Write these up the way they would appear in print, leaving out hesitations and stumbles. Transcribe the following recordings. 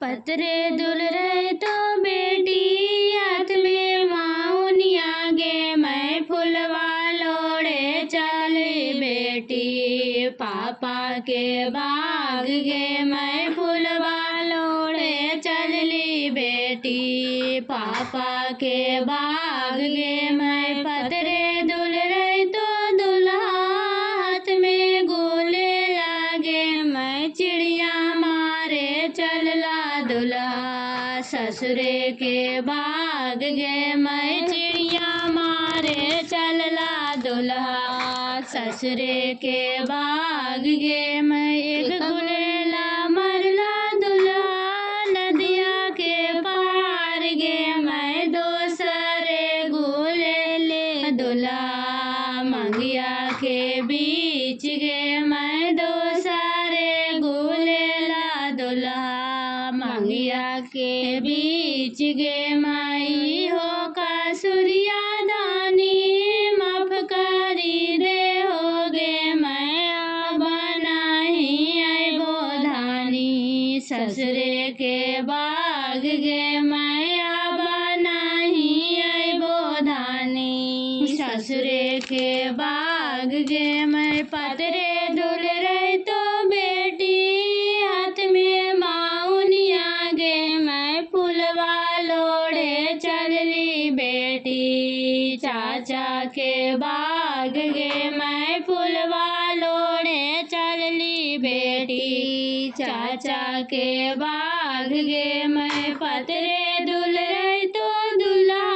पतरे दुल रहे तो बेटी हाथ में माउनिया गे, मैं फुलवा लोड़े चली बेटी पापा के बाग गे, मैं फुलवा लोड़े चली बेटी पापा के बाग गे। मैं पतरे दुल रही तो दुल्हा हाथ में गोले लागे, मैं चिड़िया मारे चलला दुल्हा ससुरे के बाग गे, मैं चिड़िया मारे चलला दुल्हा ससुरे के बाग गे। मैं एक गुलेला मरला दुल्हा नदिया के पार गे, मैं दोसरे गुले ले दुल्हा मंगिया के बीच गे, मैं दोसरे गुलेला दुल्हा मंगिया के बीच गे। माई हो का सूर्या दानी माफ करी दे होगे, मैं बनाही आई बोधानी ससुरे के बाग गे, मैं बनाही आई बोधानी ससुरे के बाग गे। मैं पतरे दुल रही तो बेटी हाथ में माउनिया गे, मैं फुलवा लोड़े चलली बेटी चाचा के बाग गे, मैं फुलवा लोड़े चलली बेटी चाचा के बाग गे। मैं पतरे दुल रही तो दुल्हा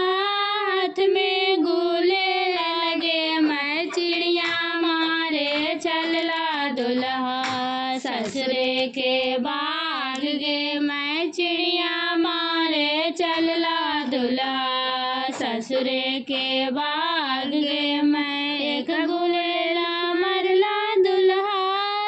हाथ में गोले लागे, मैं चिड़िया मारे चलला दुल्हा ससुरे के बाग गे, मैं चिड़िया मारे चलला दुल्हा ससुरे के बाग गे। मैं एक गुलेला मरला दुल्हा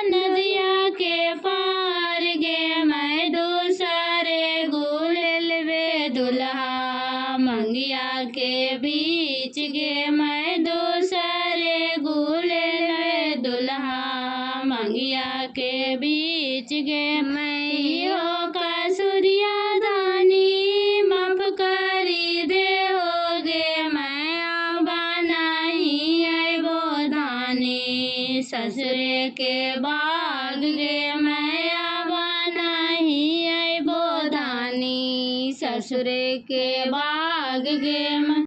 नदिया के पार गे, मैं दूसरे गुलेलवे दुल्हा मंगिया के बीच गे, मैं दूसरे गुलेलवे दुल्हा मंगिया के बीच गे। मैं हो का सूर्या दानी माफ करी दे होगे, मैं बनाही आई बोधानी ससुरे के बाग गे, मैं बनाही आई बोधानी ससुरे के बाग गे।